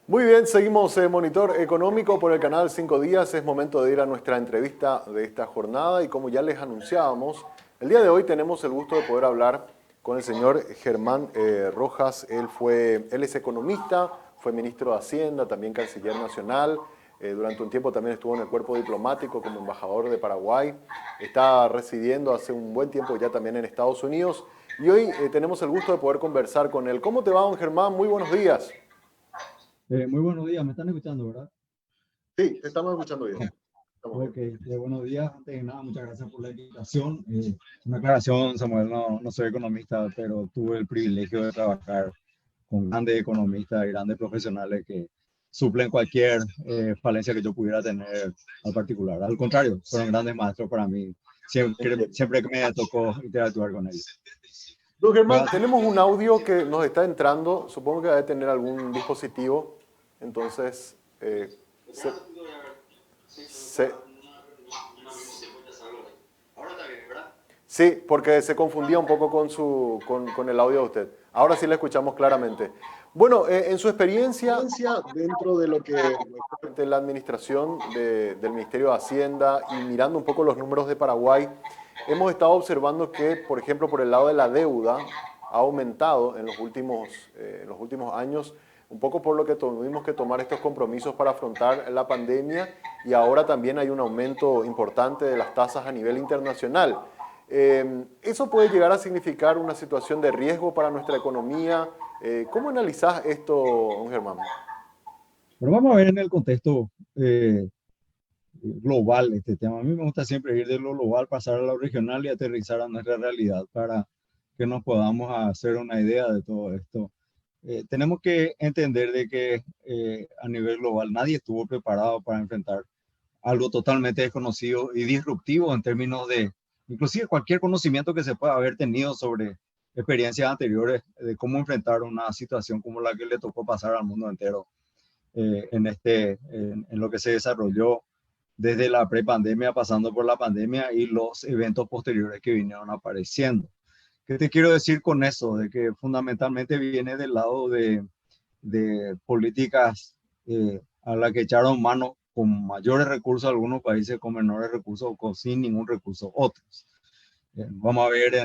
Muy bien, seguimos Monitor Económico por el canal 5 Días. Es momento de ir a nuestra entrevista de esta jornada y como ya les anunciábamos, el día de hoy tenemos el gusto de poder hablar con el señor Germán Rojas. Él es economista, fue ministro de Hacienda, también canciller nacional. Durante un tiempo también estuvo en el cuerpo diplomático como embajador de Paraguay. Está residiendo hace un buen tiempo ya también en Estados Unidos. Y hoy tenemos el gusto de poder conversar con él. ¿Cómo te va, don Germán? Muy buenos días. Muy buenos días, me están escuchando, ¿verdad? Sí, te estamos escuchando bien. Estamos Ok, bien. buenos días. Antes de nada, muchas gracias por la invitación. Una aclaración, Samuel, no soy economista, pero tuve el privilegio de trabajar con grandes economistas y grandes profesionales que suplen cualquier falencia que yo pudiera tener al particular. Al contrario, fueron grandes maestros para mí, siempre que me tocó interactuar con ellos. Don Germán, Bueno, tenemos un audio que nos está entrando. Supongo que debe tener algún dispositivo. Entonces, se, se- sí, porque se confundía un poco con el audio de usted. Ahora sí le escuchamos claramente. Bueno, en su experiencia dentro de lo que de la administración del Ministerio de Hacienda y mirando un poco los números de Paraguay, hemos estado observando que, por ejemplo, por el lado de la deuda ha aumentado en los últimos años, un poco por lo que tuvimos que tomar estos compromisos para afrontar la pandemia y ahora también hay un aumento importante de las tasas a nivel internacional. ¿Eso puede llegar a significar una situación de riesgo para nuestra economía? ¿Cómo analizás esto, don Germán? pero vamos a ver en el contexto global este tema. A mí me gusta siempre ir de lo global, pasar a lo regional y aterrizar a nuestra realidad para que nos podamos hacer una idea de todo esto. Tenemos que entender de que a nivel global nadie estuvo preparado para enfrentar algo totalmente desconocido y disruptivo en términos de, inclusive cualquier conocimiento que se pueda haber tenido sobre experiencias anteriores de cómo enfrentar una situación como la que le tocó pasar al mundo entero en lo que se desarrolló desde la prepandemia, pasando por la pandemia y los eventos posteriores que vinieron apareciendo. ¿Qué te quiero decir con eso? De que fundamentalmente viene del lado de políticas a la que echaron mano con mayores recursos algunos países, con menores recursos o con, sin ningún recurso otros. Vamos a ver,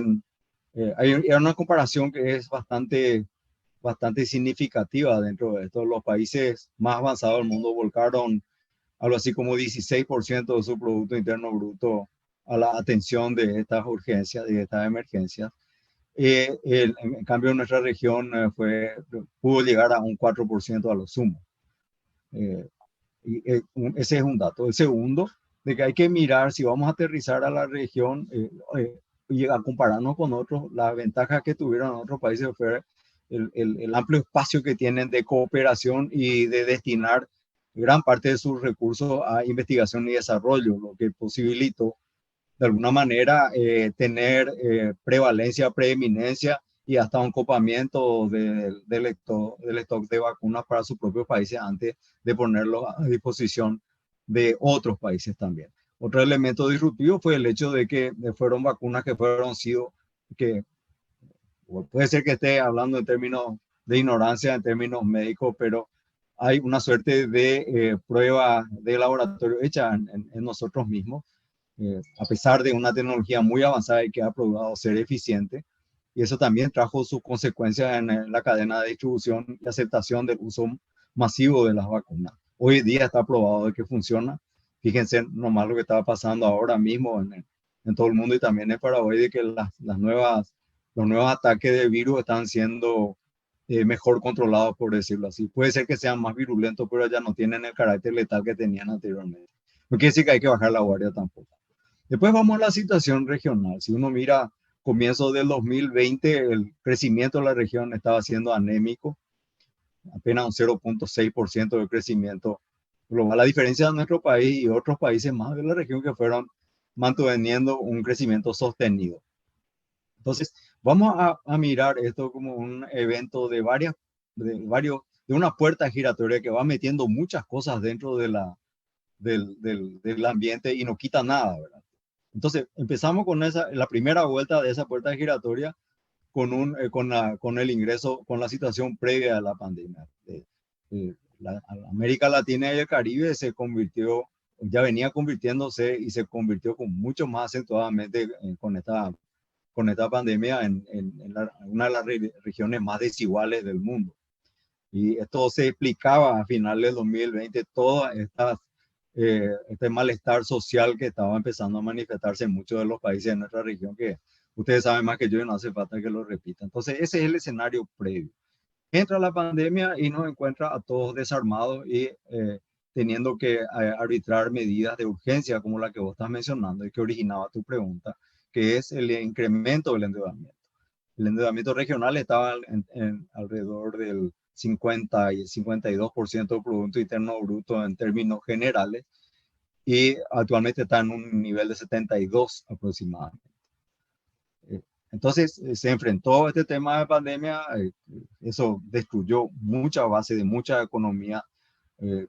hay una comparación que es bastante significativa dentro de esto. Los países más avanzados del mundo volcaron algo así como 16% de su Producto Interno Bruto a la atención de estas urgencias, de estas emergencias. En cambio, en nuestra región pudo llegar a un 4% a lo sumo. Eh, Ese es un dato. El segundo, de que hay que mirar si vamos a aterrizar a la región y a compararnos con otros, las ventajas que tuvieron otros países fue el amplio espacio que tienen de cooperación y de destinar gran parte de sus recursos a investigación y desarrollo, lo que posibilitó de alguna manera tener prevalencia, preeminencia y hasta un copamiento del stock de vacunas para sus propios países antes de ponerlo a disposición de otros países también. Otro elemento disruptivo fue el hecho de que fueron vacunas que puede ser que esté hablando en términos de ignorancia, en términos médicos, pero hay una suerte de prueba de laboratorio hecha en nosotros mismos a pesar de una tecnología muy avanzada y que ha probado ser eficiente. Y eso también trajo sus consecuencias en la cadena de distribución y aceptación del uso masivo de las vacunas. Hoy día está probado de que funciona. Fíjense nomás lo que estaba pasando ahora mismo en todo el mundo y también en Paraguay, de que los nuevos ataques de virus están siendo mejor controlados, por decirlo así. Puede ser que sean más virulentos, pero ya no tienen el carácter letal que tenían anteriormente. No quiere decir que hay que bajar la guardia tampoco. Después vamos a la situación regional. Si uno mira comienzo del 2020, el crecimiento de la región estaba siendo anémico, apenas un 0,6% de crecimiento global, a diferencia de nuestro país y otros países más de la región que fueron manteniendo un crecimiento sostenido. Entonces, vamos a mirar esto como un evento de una puerta giratoria que va metiendo muchas cosas dentro del ambiente y no quita nada, ¿verdad? Entonces, empezamos con la primera vuelta de esa puerta giratoria con el ingreso, con la situación previa a la pandemia. América Latina y el Caribe se convirtió, ya venía convirtiéndose y se convirtió con mucho más acentuadamente con esta pandemia en una de las regiones más desiguales del mundo. Y esto se explicaba a finales del 2020, todo este malestar social que estaba empezando a manifestarse en muchos de los países de nuestra región, que ustedes saben más que yo y no hace falta que lo repita. Entonces, ese es el escenario previo. Entra la pandemia y nos encuentra a todos desarmados y teniendo que arbitrar medidas de urgencia como la que vos estás mencionando y que originaba tu pregunta, que es el incremento del endeudamiento. El endeudamiento regional estaba alrededor del 50 y el 52% del Producto Interno Bruto en términos generales y actualmente está en un nivel de 72 aproximadamente. Entonces se enfrentó este tema de pandemia, eso destruyó mucha base de mucha economía,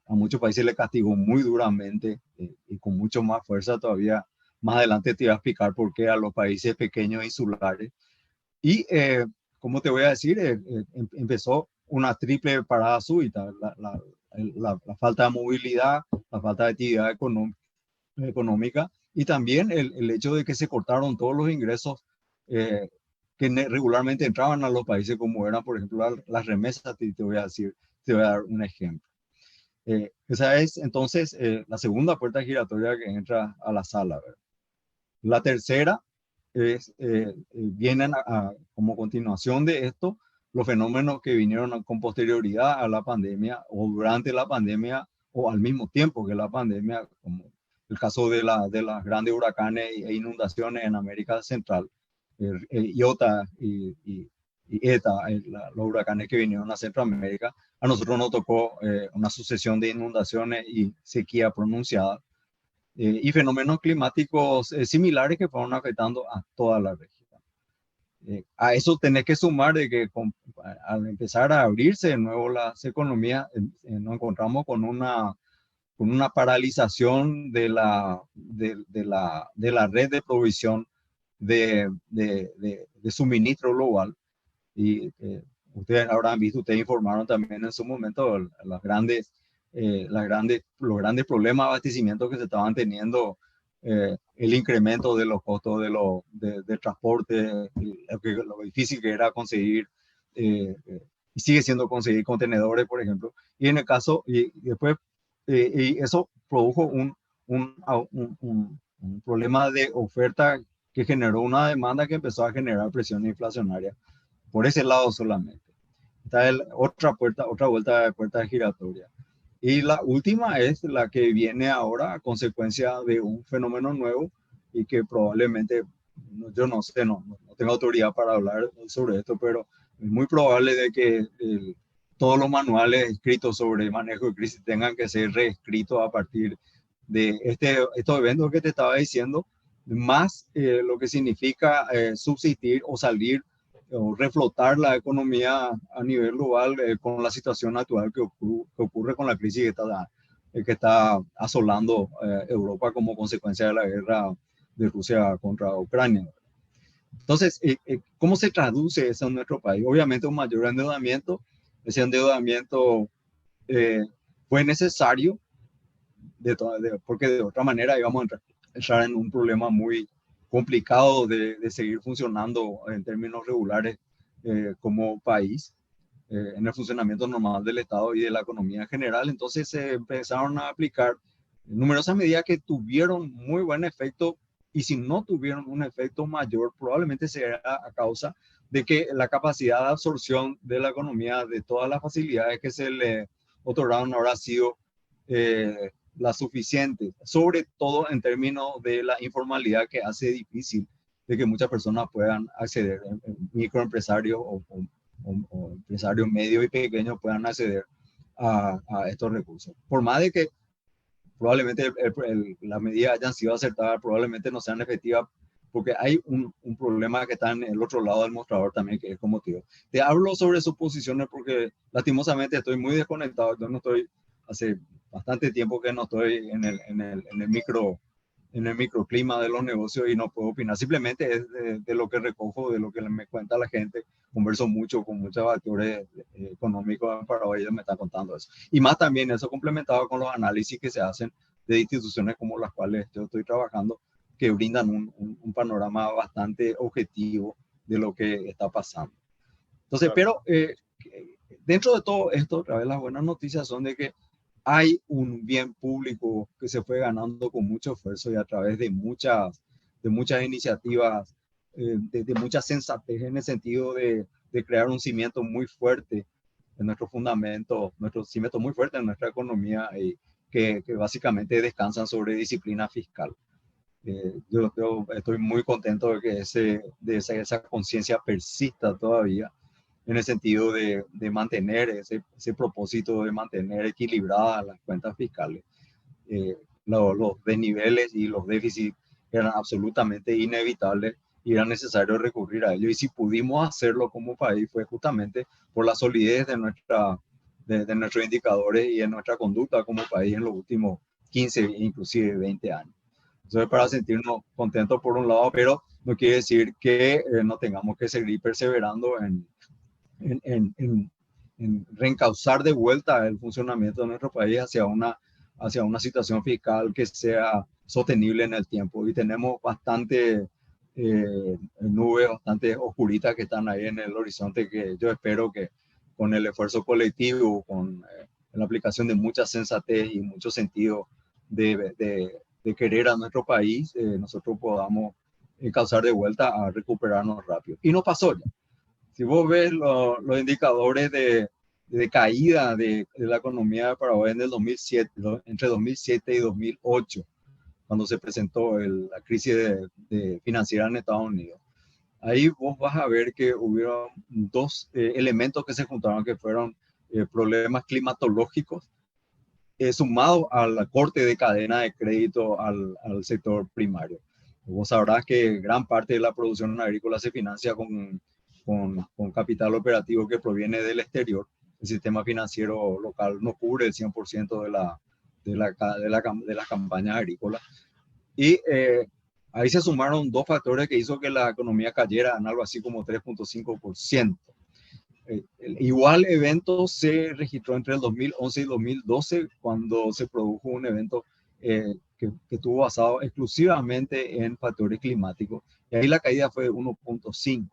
a muchos países le castigó muy duramente y con mucho más fuerza todavía. Más adelante te voy a explicar por qué a los países pequeños insulares. Y, como te voy a decir, empezó una triple parada súbita, la falta de movilidad, la falta de actividad económica y también el hecho de que se cortaron todos los ingresos que regularmente entraban a los países, como eran, por ejemplo, las remesas. Te voy a decir, te voy a dar un ejemplo. Esa es entonces la segunda puerta giratoria que entra a la sala, ¿verdad? La tercera vienen como continuación de esto los fenómenos que vinieron con posterioridad a la pandemia o durante la pandemia o al mismo tiempo que la pandemia, como el caso de las grandes huracanes e inundaciones en América Central, Iota y ETA, los huracanes que vinieron a Centroamérica. A nosotros nos tocó una sucesión de inundaciones y sequía pronunciada. Y fenómenos climáticos similares que fueron afectando a toda la región. A eso tenés que sumar de que al empezar a abrirse de nuevo las economías, nos encontramos con una paralización de la red de provisión de suministro global. Y ustedes habrán visto, ustedes informaron también en su momento los grandes problemas de abastecimiento que se estaban teniendo, el incremento de los costos de transporte, lo difícil que era conseguir, y sigue siendo conseguir contenedores, por ejemplo. Y en el caso, y después, y eso produjo un problema de oferta que generó una demanda que empezó a generar presión inflacionaria por ese lado solamente. Está otra vuelta de puerta giratoria. Y la última es la que viene ahora a consecuencia de un fenómeno nuevo y que probablemente, yo no sé, no tengo autoridad para hablar sobre esto, pero es muy probable de que todos los manuales escritos sobre manejo de crisis tengan que ser reescritos a partir de estos eventos que te estaba diciendo, más lo que significa subsistir o salir o reflotar la economía a nivel global con la situación actual que ocurre con la crisis que está asolando Europa como consecuencia de la guerra de Rusia contra Ucrania. Entonces, ¿cómo se traduce eso en nuestro país? Obviamente un mayor endeudamiento. Ese endeudamiento fue necesario porque de otra manera íbamos a entrar en un problema muy complicado de seguir funcionando en términos regulares como país, en el funcionamiento normal del Estado y de la economía en general. Entonces se empezaron a aplicar numerosas medidas que tuvieron muy buen efecto, y si no tuvieron un efecto mayor, probablemente sea a causa de que la capacidad de absorción de la economía de todas las facilidades que se le otorgaron ahora ha sido la suficiente, sobre todo en términos de la informalidad que hace difícil de que muchas personas puedan acceder, microempresarios o empresarios medios y pequeños puedan acceder a estos recursos. Por más de que probablemente las medidas hayan sido acertadas, probablemente no sean efectivas, porque hay un problema que está en el otro lado del mostrador también, que es como te hablo sobre suposiciones porque lastimosamente estoy muy desconectado. Yo no estoy, hace bastante tiempo que no estoy en el en el microclima de los negocios y no puedo opinar. Simplemente es de lo que recojo, de lo que me cuenta la gente. Converso mucho con muchos actores económicos en Paraguay y me están contando eso. Y más también eso complementado con los análisis que se hacen de instituciones como las cuales yo estoy trabajando, que brindan un panorama bastante objetivo de lo que está pasando. Entonces, Claro. pero dentro de todo esto, otra vez las buenas noticias son de que hay un bien público que se fue ganando con mucho esfuerzo y a través de muchas iniciativas, de mucha sensatez en el sentido de crear un cimiento muy fuerte en nuestro cimiento muy fuerte en nuestra economía y que básicamente descansan sobre disciplina fiscal. Yo estoy muy contento de que esa conciencia persista todavía en el sentido de mantener ese propósito de mantener equilibradas las cuentas fiscales. Los desniveles y los déficits eran absolutamente inevitables y era necesario recurrir a ello. Y si pudimos hacerlo como país fue justamente por la solidez de nuestros indicadores y de nuestra conducta como país en los últimos 15, inclusive 20 años. Entonces, para sentirnos contentos por un lado, pero no quiere decir que no tengamos que seguir perseverando en reencauzar de vuelta el funcionamiento de nuestro país hacia una situación fiscal que sea sostenible en el tiempo. Y tenemos bastante nubes, bastante oscuritas que están ahí en el horizonte que yo espero que con el esfuerzo colectivo, con la aplicación de mucha sensatez y mucho sentido de querer a nuestro país, nosotros podamos causar de vuelta a recuperarnos rápido. Y nos pasó ya. Si vos ves los indicadores de caída de la economía de Paraguay en el 2007, entre 2007 y 2008, cuando se presentó la crisis financiera en Estados Unidos, ahí vos vas a ver que hubieron dos elementos que se juntaron, que fueron problemas climatológicos sumados al corte de cadena de crédito al sector primario. Vos sabrás que gran parte de la producción agrícola se financia con capital operativo que proviene del exterior. El sistema financiero local no cubre el 100% de las campañas agrícolas. Y ahí se sumaron dos factores que hizo que la economía cayera en algo así como 3.5%. El igual evento se registró entre el 2011 y 2012 cuando se produjo un evento que estuvo basado exclusivamente en factores climáticos. Y ahí la caída fue de 1.5.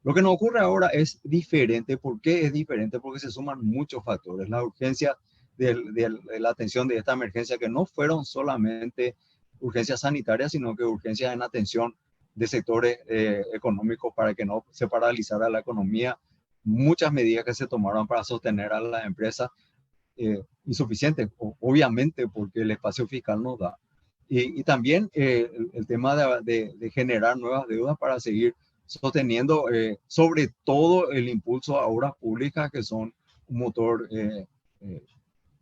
Lo que nos ocurre ahora es diferente. ¿Por qué es diferente? Porque se suman muchos factores. La urgencia de la atención de esta emergencia, que no fueron solamente urgencias sanitarias, sino que urgencias en atención de sectores económicos para que no se paralizara la economía. Muchas medidas que se tomaron para sostener a las empresas insuficientes, obviamente, porque el espacio fiscal nos da. Y también el tema de generar nuevas deudas para seguir sosteniendo sobre todo el impulso a obras públicas que son un motor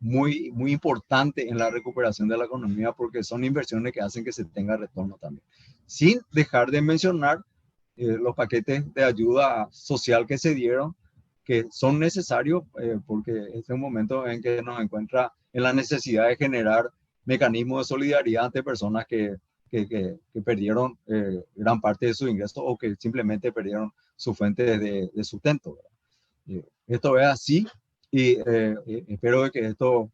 muy importante en la recuperación de la economía porque son inversiones que hacen que se tenga retorno también. Sin dejar de mencionar los paquetes de ayuda social que se dieron, que son necesarios porque este es un momento en que nos encuentra en la necesidad de generar mecanismos de solidaridad ante personas que perdieron gran parte de su ingreso o que simplemente perdieron su fuente de sustento. Esto es así y espero que esto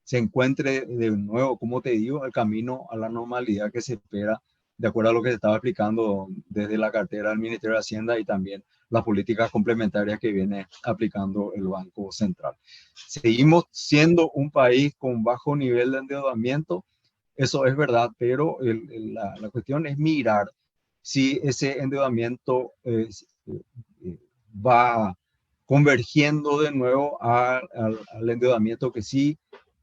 se encuentre de nuevo, como te digo, el camino a la normalidad que se espera de acuerdo a lo que se estaba explicando desde la cartera del Ministerio de Hacienda y también las políticas complementarias que viene aplicando el Banco Central. Seguimos siendo un país con bajo nivel de endeudamiento, eso es verdad, pero la cuestión es mirar si ese endeudamiento va convergiendo de nuevo al endeudamiento que sí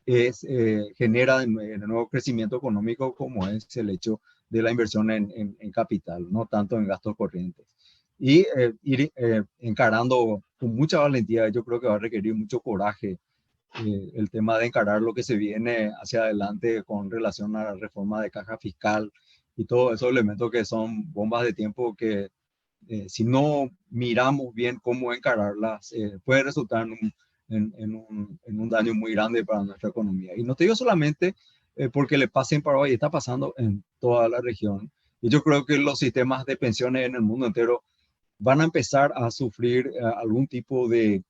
genera de nuevo crecimiento económico, como es el hecho de la inversión en capital, no tanto en gastos corrientes. Y ir encarando con mucha valentía, yo creo que va a requerir mucho coraje el tema de encarar lo que se viene hacia adelante con relación a la reforma de caja fiscal y todos esos elementos que son bombas de tiempo que si no miramos bien cómo encararlas, puede resultar en un daño muy grande para nuestra economía. Y no te digo solamente porque le pasa en Paraguay y está pasando en toda la región. Y yo creo que los sistemas de pensiones en el mundo entero van a empezar a sufrir algún tipo de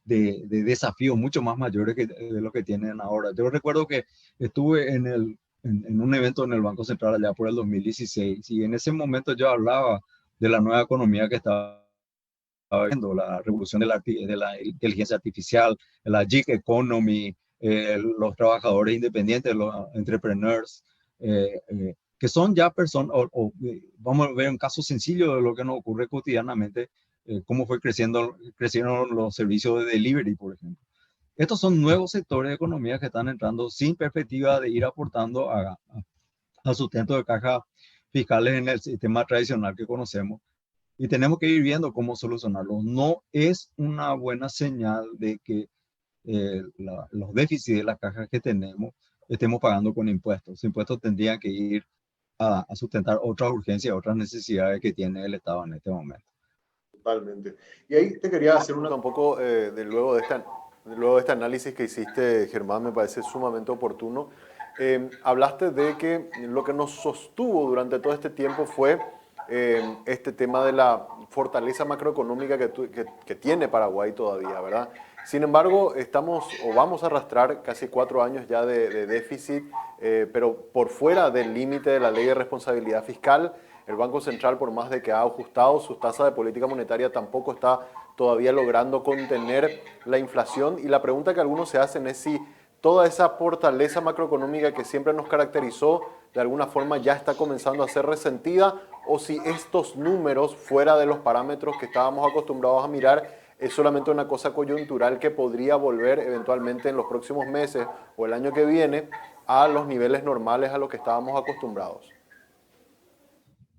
desafíos mucho más mayores de lo que tienen ahora. Yo recuerdo que estuve en un evento en el Banco Central allá por el 2016 y en ese momento yo hablaba de la nueva economía que estaba viendo, la revolución de la inteligencia artificial, la gig economy, los trabajadores independientes, los entrepreneurs, que son ya personas, vamos a ver un caso sencillo de lo que nos ocurre cotidianamente, cómo crecieron los servicios de delivery, por ejemplo. Estos son nuevos sectores de economía que están entrando sin perspectiva de ir aportando a sustento de caja fiscales en el sistema tradicional que conocemos y tenemos que ir viendo cómo solucionarlo. No es una buena señal de que los déficits de las cajas que tenemos estemos pagando con impuestos. Los impuestos tendrían que ir a sustentar otras urgencias, otras necesidades que tiene el Estado en este momento. Totalmente. Y ahí te quería hacer un poco luego de este análisis que hiciste, Germán, me parece sumamente oportuno. Hablaste de que lo que nos sostuvo durante todo este tiempo fue este tema de la fortaleza macroeconómica que tiene Paraguay todavía, ¿verdad? Sin embargo, vamos a arrastrar casi 4 años ya de déficit, pero por fuera del límite de la ley de responsabilidad fiscal. El Banco Central, por más de que ha ajustado sus tasas de política monetaria, tampoco está todavía logrando contener la inflación. Y la pregunta que algunos se hacen es si toda esa fortaleza macroeconómica que siempre nos caracterizó, de alguna forma ya está comenzando a ser resentida, o si estos números, fuera de los parámetros que estábamos acostumbrados a mirar, es solamente una cosa coyuntural que podría volver eventualmente en los próximos meses o el año que viene a los niveles normales a los que estábamos acostumbrados.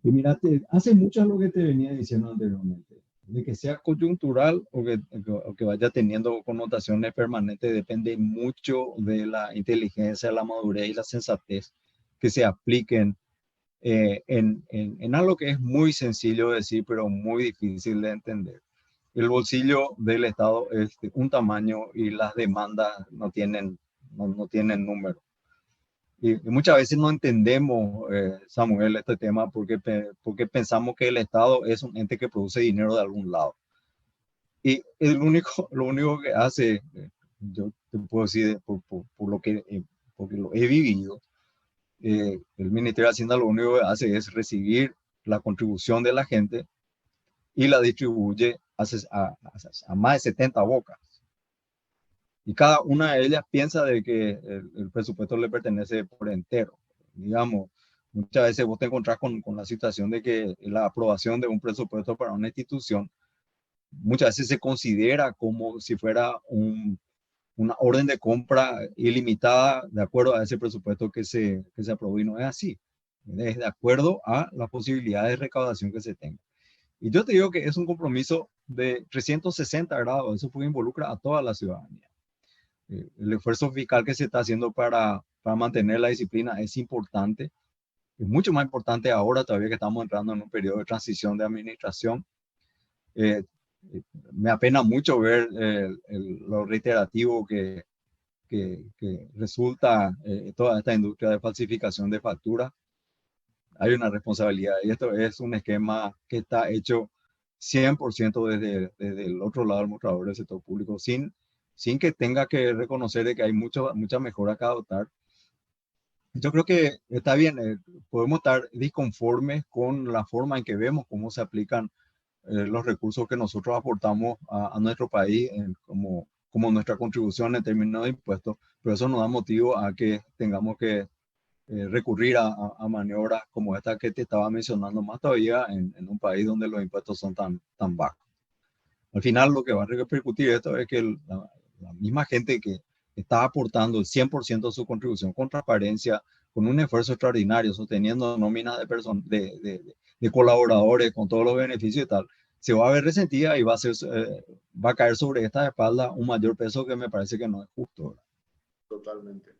Y mira, hace mucho lo que te venía diciendo anteriormente, de que sea coyuntural o que vaya teniendo connotaciones permanentes, depende mucho de la inteligencia, la madurez y la sensatez que se apliquen en algo que es muy sencillo de decir, pero muy difícil de entender. El bolsillo del Estado es de un tamaño y las demandas no tienen número. Y muchas veces no entendemos, Samuel, este tema porque pensamos que el Estado es un ente que produce dinero de algún lado. Y lo único que hace, yo te puedo decir porque lo he vivido, el Ministerio de Hacienda lo único que hace es recibir la contribución de la gente y la distribuye a más de 70 bocas. Y cada una de ellas piensa de que el presupuesto le pertenece por entero. Digamos, muchas veces vos te encontrás con la situación de que la aprobación de un presupuesto para una institución muchas veces se considera como si fuera una orden de compra ilimitada de acuerdo a ese presupuesto que se aprobó, y no es así. Es de acuerdo a las posibilidades de recaudación que se tenga. Y yo te digo que es un compromiso de 360 grados, eso porque involucra a toda la ciudadanía. El esfuerzo fiscal que se está haciendo para mantener la disciplina es importante, es mucho más importante ahora todavía que estamos entrando en un periodo de transición de administración. Eh, Me apena mucho ver lo reiterativo que resulta toda esta industria de falsificación de facturas. Hay una responsabilidad y esto es un esquema que está hecho 100% desde el otro lado del mostrador del sector público, sin que tenga que reconocer de que hay muchas mejoras que adoptar. Yo creo que está bien, podemos estar disconformes con la forma en que vemos cómo se aplican los recursos que nosotros aportamos a nuestro país como nuestra contribución en términos de impuestos, pero eso nos da motivo a que tengamos que recurrir a maniobras como esta que te estaba mencionando, más todavía en un país donde los impuestos son tan bajos. Al final lo que va a repercutir esto es que la misma gente que está aportando el 100% de su contribución con transparencia, con un esfuerzo extraordinario, sosteniendo nóminas de colaboradores con todos los beneficios y tal, se va a ver resentida y va a caer sobre esta espalda un mayor peso que me parece que no es justo, ¿verdad? Totalmente.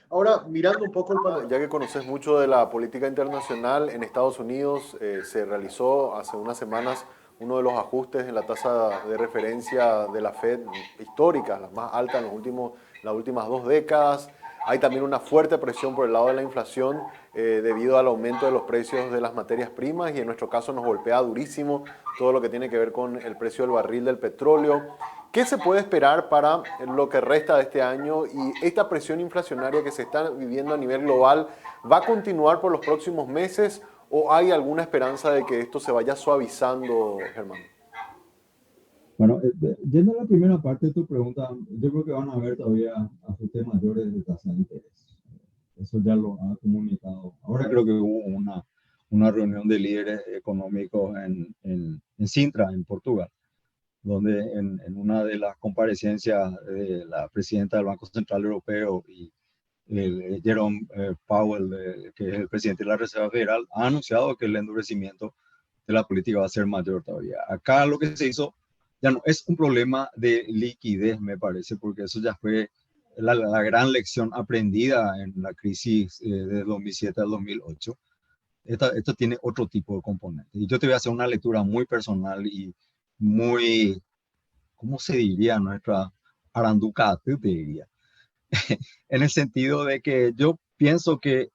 Ahora, mirando un poco el panorama, ya que conoces mucho de la política internacional, en Estados Unidos se realizó hace unas semanas uno de los ajustes en la tasa de referencia de la Fed históricas, las más altas en las últimas 2 décadas. Hay también una fuerte presión por el lado de la inflación debido al aumento de los precios de las materias primas y en nuestro caso nos golpea durísimo todo lo que tiene que ver con el precio del barril del petróleo. ¿Qué se puede esperar para lo que resta de este año y esta presión inflacionaria que se está viviendo a nivel global va a continuar por los próximos meses o hay alguna esperanza de que esto se vaya suavizando, Germán? Bueno, yendo a la primera parte de tu pregunta, yo creo que van a haber todavía ajustes mayores de tasa de interés. Eso ya lo ha comunicado. Ahora creo que hubo una reunión de líderes económicos en Sintra, en Portugal, donde en una de las comparecencias de la presidenta del Banco Central Europeo y Jerome Powell, que es el presidente de la Reserva Federal, ha anunciado que el endurecimiento de la política va a ser mayor todavía. Acá lo que se hizo ya no es un problema de liquidez, me parece, porque eso ya fue la gran lección aprendida en la crisis de 2007 al 2008. Esto tiene otro tipo de componentes. Y yo te voy a hacer una lectura muy personal y muy, ¿cómo se diría? Nuestra aranducate, te diría. En el sentido de que yo pienso que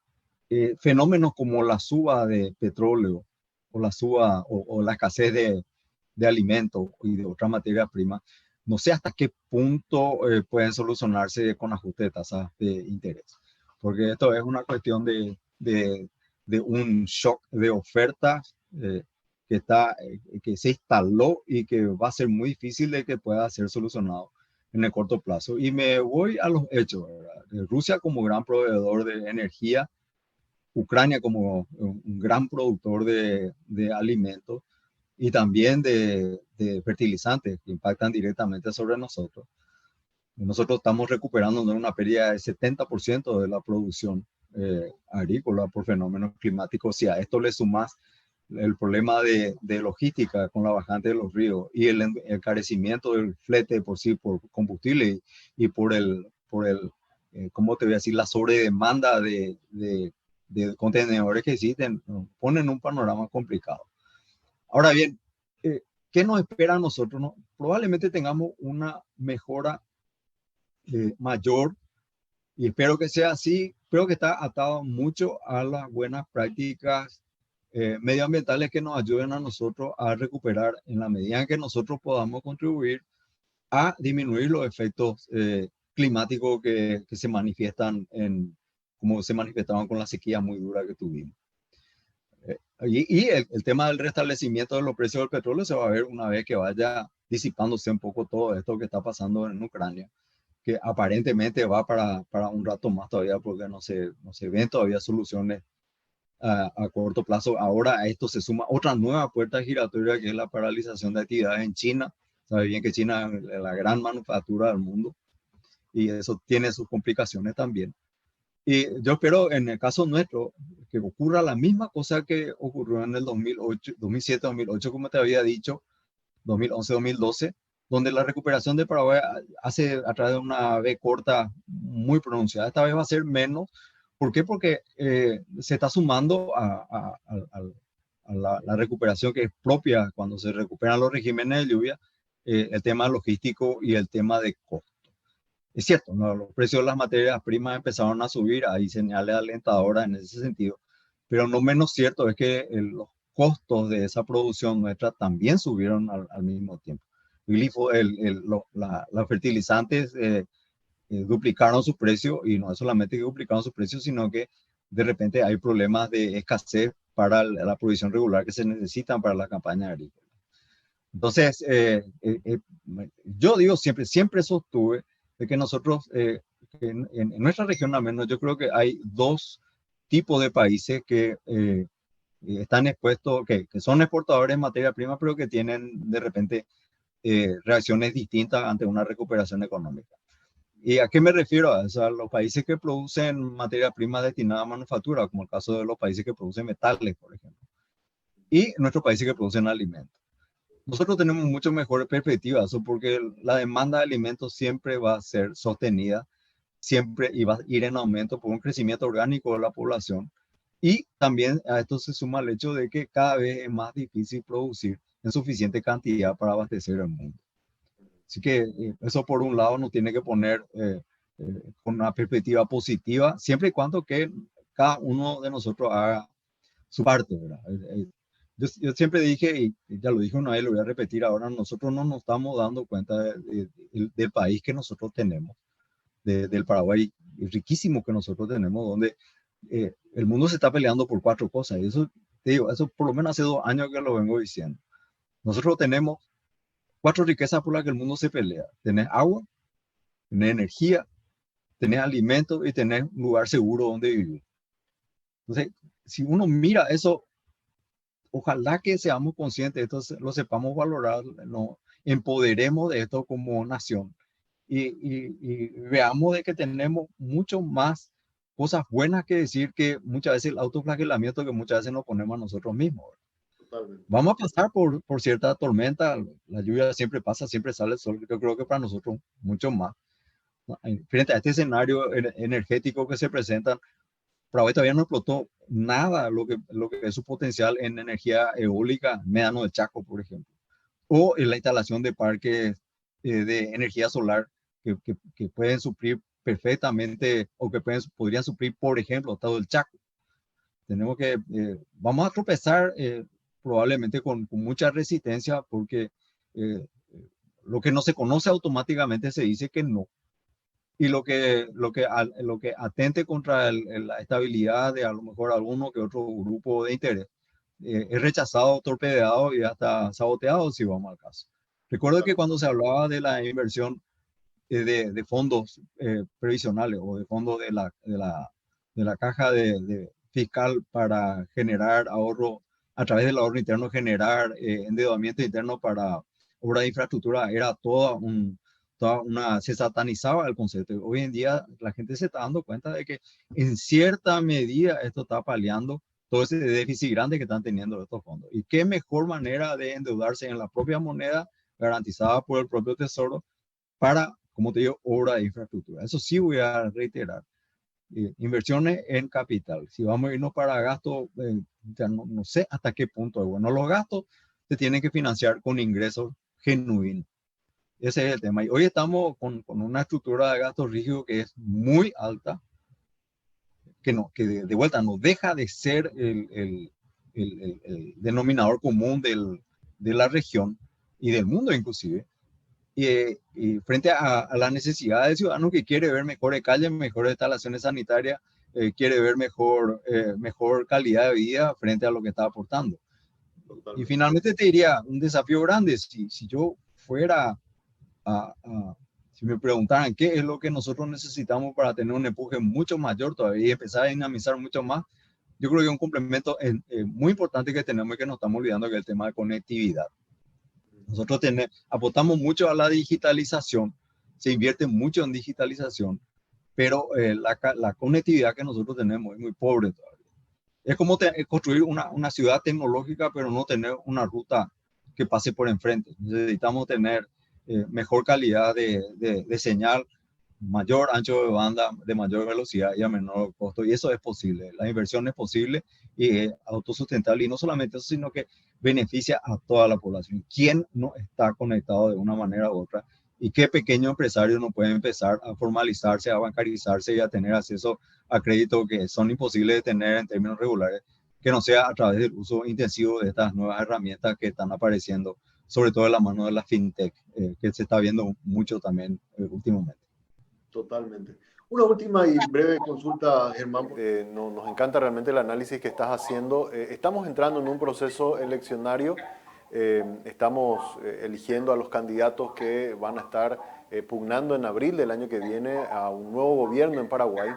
fenómenos como la suba de petróleo o la suba o la escasez de alimentos y de otra materia prima, no sé hasta qué punto pueden solucionarse con ajuste de tasas de interés. Porque esto es una cuestión de un shock de ofertas que se instaló y que va a ser muy difícil de que pueda ser solucionado en el corto plazo. Y me voy a los hechos, ¿verdad? Rusia como gran proveedor de energía, Ucrania como un gran productor de alimentos y también de fertilizantes que impactan directamente sobre nosotros. Nosotros estamos recuperando una pérdida del 70% de la producción agrícola por fenómenos climáticos. Si a esto le sumas el problema de logística con la bajante de los ríos y el encarecimiento del flete por sí, por combustible y por el ¿cómo te voy a decir? La sobredemanda de contenedores que existen, ponen un panorama complicado. Ahora bien, ¿qué nos espera a nosotros? ¿No? Probablemente tengamos una mejora mayor y espero que sea así. Creo que está atado mucho a las buenas prácticas medioambientales que nos ayuden a nosotros a recuperar en la medida en que nosotros podamos contribuir a disminuir los efectos climáticos que se manifiestan como se manifestaban con la sequía muy dura que tuvimos. Y el tema del restablecimiento de los precios del petróleo se va a ver una vez que vaya disipándose un poco todo esto que está pasando en Ucrania, que aparentemente va para un rato más todavía porque no se ven todavía soluciones a corto plazo. Ahora a esto se suma otra nueva puerta giratoria que es la paralización de actividades en China. Sabe bien que China es la gran manufactura del mundo y eso tiene sus complicaciones también. Y yo espero en el caso nuestro que ocurra la misma cosa que ocurrió en el 2008, 2007-2008, como te había dicho, 2011-2012, donde la recuperación de Paraguay hace a través de una V corta muy pronunciada. Esta vez va a ser menos. ¿Por qué? Porque se está sumando a la recuperación que es propia cuando se recuperan los regímenes de lluvia, el tema logístico y el tema de costo. Es cierto, ¿no? Los precios de las materias primas empezaron a subir, hay señales alentadoras en ese sentido, pero no menos cierto es que los costos de esa producción nuestra también subieron al mismo tiempo. Los fertilizantes duplicaron su precio y no es solamente que duplicaron su precio, sino que de repente hay problemas de escasez para la provisión regular que se necesitan para la campaña agrícola. Entonces, yo digo siempre sostuve de que nosotros, en nuestra región al menos, yo creo que hay dos tipos de países que están expuestos, que son exportadores de materia prima, pero que tienen de repente reacciones distintas ante una recuperación económica. ¿Y a qué me refiero? O sea, los países que producen materia prima destinada a manufactura, como el caso de los países que producen metales, por ejemplo, y nuestros países que producen alimentos. Nosotros tenemos mucho mejor perspectiva, eso porque la demanda de alimentos siempre va a ser sostenida, siempre y va a ir en aumento por un crecimiento orgánico de la población. Y también a esto se suma el hecho de que cada vez es más difícil producir en suficiente cantidad para abastecer el mundo. Así que eso por un lado nos tiene que poner con una perspectiva positiva, siempre y cuando que cada uno de nosotros haga su parte, ¿verdad? Yo siempre dije, y ya lo dije una vez, lo voy a repetir ahora, nosotros no nos estamos dando cuenta del país que nosotros tenemos, del Paraguay riquísimo que nosotros tenemos, donde el mundo se está peleando por cuatro cosas. Y eso, te digo, eso por lo menos hace 2 años que lo vengo diciendo. Nosotros tenemos cuatro riquezas por las que el mundo se pelea. Tenés agua, tenés energía, tenés alimentos y tenés un lugar seguro donde vivir. Entonces, si uno mira eso, ojalá que seamos conscientes de esto, lo sepamos valorar, nos empoderemos de esto como nación y veamos de que tenemos mucho más cosas buenas que decir que muchas veces el autoflagelamiento que muchas veces nos ponemos a nosotros mismos. Totalmente. Vamos a pasar por cierta tormenta, la lluvia siempre pasa, siempre sale el sol, yo creo que para nosotros mucho más. Frente a este escenario energético que se presenta, Paraguay todavía no explotó nada lo que es su potencial en energía eólica, Médano de Chaco, por ejemplo, o en la instalación de parques de energía solar que pueden suplir perfectamente o que podrían suplir, por ejemplo, todo el Chaco. Tenemos que, vamos a tropezar probablemente con mucha resistencia porque lo que no se conoce automáticamente se dice que no. Y lo que atente contra la estabilidad de a lo mejor alguno que otro grupo de interés es rechazado, torpedeado y hasta saboteado si vamos al caso. Recuerdo que cuando se hablaba de la inversión de fondos previsionales o de fondos de la caja fiscal para generar ahorro, a través del ahorro interno, generar endeudamiento interno para obra de infraestructura, era se satanizaba el concepto. Hoy en día la gente se está dando cuenta de que en cierta medida esto está paliando todo ese déficit grande que están teniendo estos fondos. Y qué mejor manera de endeudarse en la propia moneda garantizada por el propio tesoro para, como te digo, obra de infraestructura. Eso sí voy a reiterar. Inversiones en capital. Si vamos a irnos para gastos, ya no sé hasta qué punto es bueno. Los gastos se tienen que financiar con ingresos genuinos. Ese es el tema. Y hoy estamos con una estructura de gastos rígido que es muy alta, que de vuelta no deja de ser el denominador común de la región y del mundo inclusive. Y frente a la necesidad del ciudadano que quiere ver mejores calles, mejores instalaciones sanitarias, quiere ver mejor calidad de vida frente a lo que está aportando. Totalmente. Y finalmente te diría, un desafío grande, si yo fuera si me preguntaran qué es lo que nosotros necesitamos para tener un empuje mucho mayor todavía y empezar a dinamizar mucho más, yo creo que un complemento muy importante que tenemos y que nos estamos olvidando, que es el tema de conectividad. Nosotros apostamos mucho a la digitalización, se invierte mucho en digitalización, pero la conectividad que nosotros tenemos es muy pobre todavía. Es como construir una ciudad tecnológica, pero no tener una ruta que pase por enfrente. Necesitamos tener mejor calidad de señal, mayor ancho de banda, de mayor velocidad y a menor costo. Y eso es posible. La inversión es posible y es autosustentable. Y no solamente eso, sino que beneficia a toda la población. ¿Quién no está conectado de una manera u otra? ¿Y qué pequeño empresario no puede empezar a formalizarse, a bancarizarse y a tener acceso a crédito que son imposibles de tener en términos regulares, que no sea a través del uso intensivo de estas nuevas herramientas que están apareciendo, sobre todo en la mano de la fintech, que se está viendo mucho también últimamente? Totalmente. Una última y breve consulta, Germán. Nos encanta realmente el análisis que estás haciendo. Estamos entrando en un proceso eleccionario. Estamos eligiendo a los candidatos que van a estar pugnando en abril del año que viene a un nuevo gobierno en Paraguay.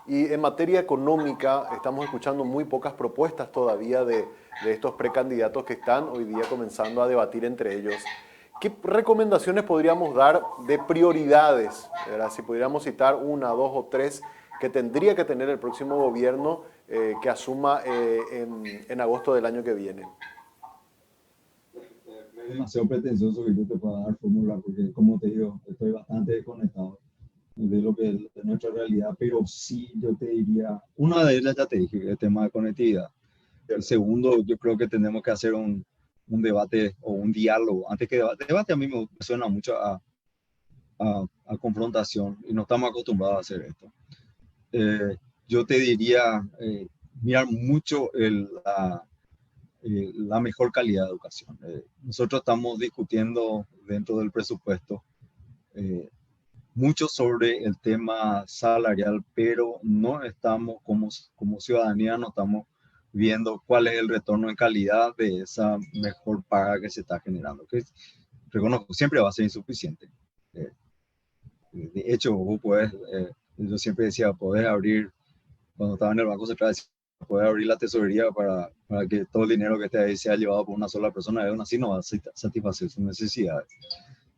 Y en materia económica estamos escuchando muy pocas propuestas todavía de estos precandidatos que están hoy día comenzando a debatir entre ellos. ¿Qué recomendaciones podríamos dar de prioridades? ¿Verdad? Si pudiéramos citar una, dos o tres que tendría que tener el próximo gobierno que asuma en agosto del año que viene. Es demasiado pretencioso que yo te pueda dar fórmula porque, como te digo, estoy bastante desconectado de lo que es de nuestra realidad, pero sí yo te diría, una de ellas ya te dije, el tema de conectividad. El segundo, yo creo que tenemos que hacer un debate o un diálogo. Antes que debate a mí me suena mucho a confrontación y no estamos acostumbrados a hacer esto. Yo te diría, mirar mucho la mejor calidad de educación. Nosotros estamos discutiendo dentro del presupuesto mucho sobre el tema salarial, pero no estamos como ciudadanía, no estamos viendo cuál es el retorno en calidad de esa mejor paga que se está generando, que reconozco, siempre va a ser insuficiente. De hecho, vos puedes, yo siempre decía, podés abrir, cuando estaba en el Banco Central, puedes abrir la tesorería para que todo el dinero que esté ahí sea llevado por una sola persona, y aún así no va a satisfacer sus necesidades.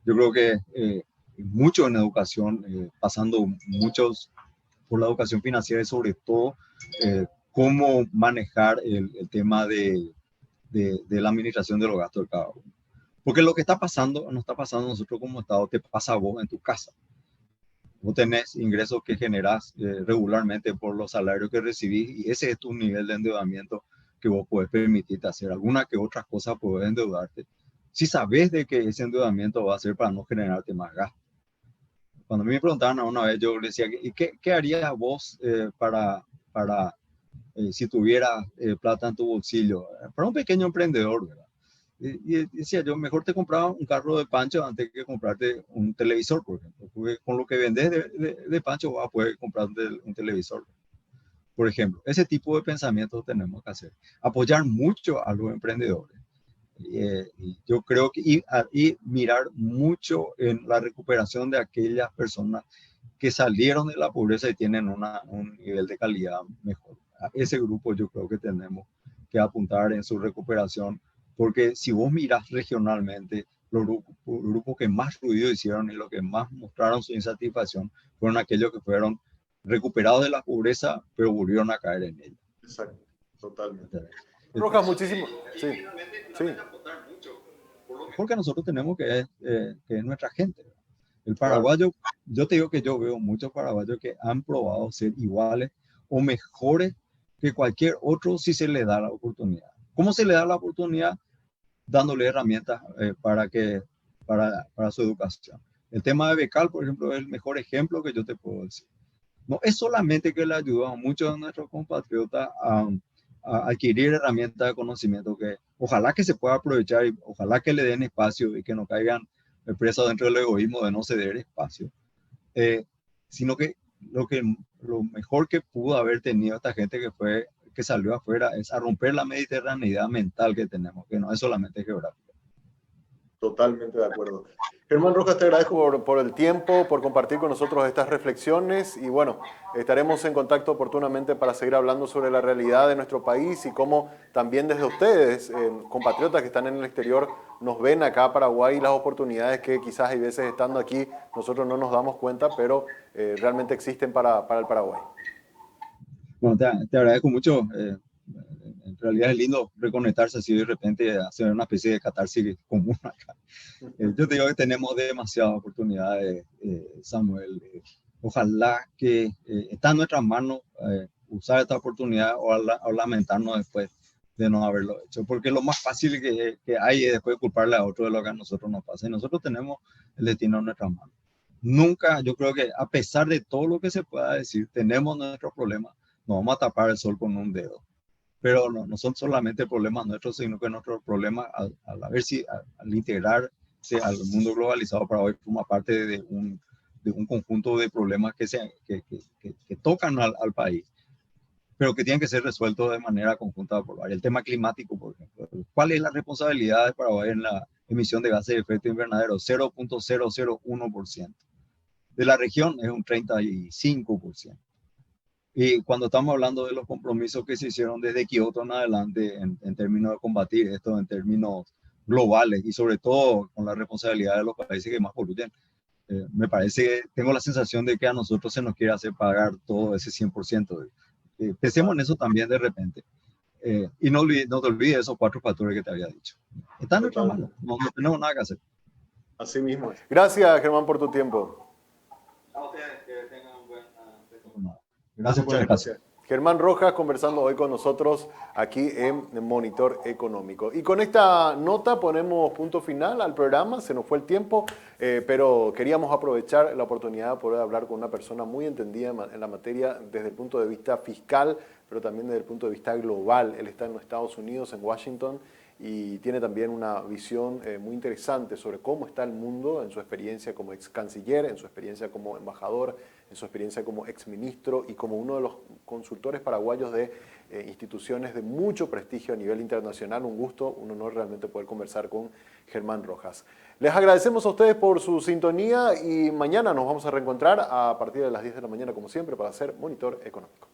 Yo creo que mucho en educación, pasando muchos por la educación financiera y sobre todo cómo manejar el tema de la administración de los gastos de cada uno. Porque lo que está pasando, no está pasando a nosotros como Estado, te pasa a vos en tu casa. Vos tenés ingresos que generás regularmente por los salarios que recibís y ese es tu nivel de endeudamiento que vos podés permitirte hacer. Alguna que otras cosas podés endeudarte. Si sabes de que ese endeudamiento va a ser para no generarte más gasto. Cuando me preguntaban una vez, yo le decía, ¿y qué harías vos para si tuvieras plata en tu bolsillo? Para un pequeño emprendedor, ¿verdad? Y decía yo, mejor te compraba un carro de pancho antes que comprarte un televisor, por ejemplo. Porque con lo que vendes de pancho vas a poder comprar un televisor. Por ejemplo, ese tipo de pensamientos tenemos que hacer. Apoyar mucho a los emprendedores. Y yo creo que y mirar mucho en la recuperación de aquellas personas que salieron de la pobreza y tienen un nivel de calidad mejor. A ese grupo yo creo que tenemos que apuntar en su recuperación, porque si vos miras regionalmente, los grupos que más ruido hicieron y los que más mostraron su insatisfacción fueron aquellos que fueron recuperados de la pobreza, pero volvieron a caer en ella. Exacto, totalmente. Rojas, muchísimo. Sí, sí. Porque nosotros tenemos que es nuestra gente. El Claro. paraguayo, yo te digo que yo veo muchos paraguayos que han probado ser iguales o mejores que cualquier otro si se le da la oportunidad. ¿Cómo se le da la oportunidad? Dándole herramientas para su educación. El tema de Becal, por ejemplo, es el mejor ejemplo que yo te puedo decir. No es solamente que le ayuda a muchos de nuestros compatriotas a adquirir herramientas de conocimiento que ojalá que se pueda aprovechar y ojalá que le den espacio y que no caigan presos dentro del egoísmo de no ceder espacio, sino que lo mejor que pudo haber tenido esta gente que salió afuera es a romper la mediterraneidad mental que tenemos, que no es solamente geográfica. Totalmente de acuerdo. Germán Rojas, te agradezco por el tiempo, por compartir con nosotros estas reflexiones y bueno, estaremos en contacto oportunamente para seguir hablando sobre la realidad de nuestro país y cómo también desde ustedes, compatriotas que están en el exterior, nos ven acá a Paraguay y las oportunidades que quizás hay veces estando aquí nosotros no nos damos cuenta, pero realmente existen para el Paraguay. Bueno, te agradezco mucho. En realidad es lindo reconectarse así de repente, hacer una especie de catarsis común acá. Yo te digo que tenemos demasiadas oportunidades, Samuel. Ojalá que está en nuestras manos usar esta oportunidad o lamentarnos después de no haberlo hecho, porque lo más fácil que hay es después culparle a otro de lo que a nosotros nos pasa. Y nosotros tenemos el destino en nuestras manos. Nunca, yo creo que a pesar de todo lo que se pueda decir, tenemos nuestros problemas. No vamos a tapar el sol con un dedo. Pero no son solamente problemas nuestros, sino que nuestros problemas, al integrarse al mundo globalizado, para hoy forma parte de un conjunto de problemas que tocan al país, pero que tienen que ser resueltos de manera conjunta por varios. El tema climático, por ejemplo. ¿Cuál es la responsabilidad de Paraguay en la emisión de gases de efecto invernadero? 0.001%. De la región es un 35%. Y cuando estamos hablando de los compromisos que se hicieron desde Kioto en adelante en términos de combatir esto, en términos globales y sobre todo con la responsabilidad de los países que más poluyen, me parece, tengo la sensación de que a nosotros se nos quiere hacer pagar todo ese 100%. Pensemos en eso también de repente. Y no te olvides esos 4 factores que te había dicho. Está en nuestra mano, no tenemos nada que hacer. Así mismo. Gracias, Germán, por tu tiempo. Gracias por el espacio. Germán Rojas conversando hoy con nosotros aquí en Monitor Económico. Y con esta nota ponemos punto final al programa, se nos fue el tiempo, pero queríamos aprovechar la oportunidad de poder hablar con una persona muy entendida en la materia desde el punto de vista fiscal, pero también desde el punto de vista global. Él está en los Estados Unidos, en Washington, y tiene también una visión muy interesante sobre cómo está el mundo en su experiencia como ex canciller, en su experiencia como embajador, en su experiencia como ex ministro y como uno de los consultores paraguayos de instituciones de mucho prestigio a nivel internacional. Un gusto, un honor realmente poder conversar con Germán Rojas. Les agradecemos a ustedes por su sintonía y mañana nos vamos a reencontrar a partir de las 10 de la mañana como siempre para hacer Monitor Económico.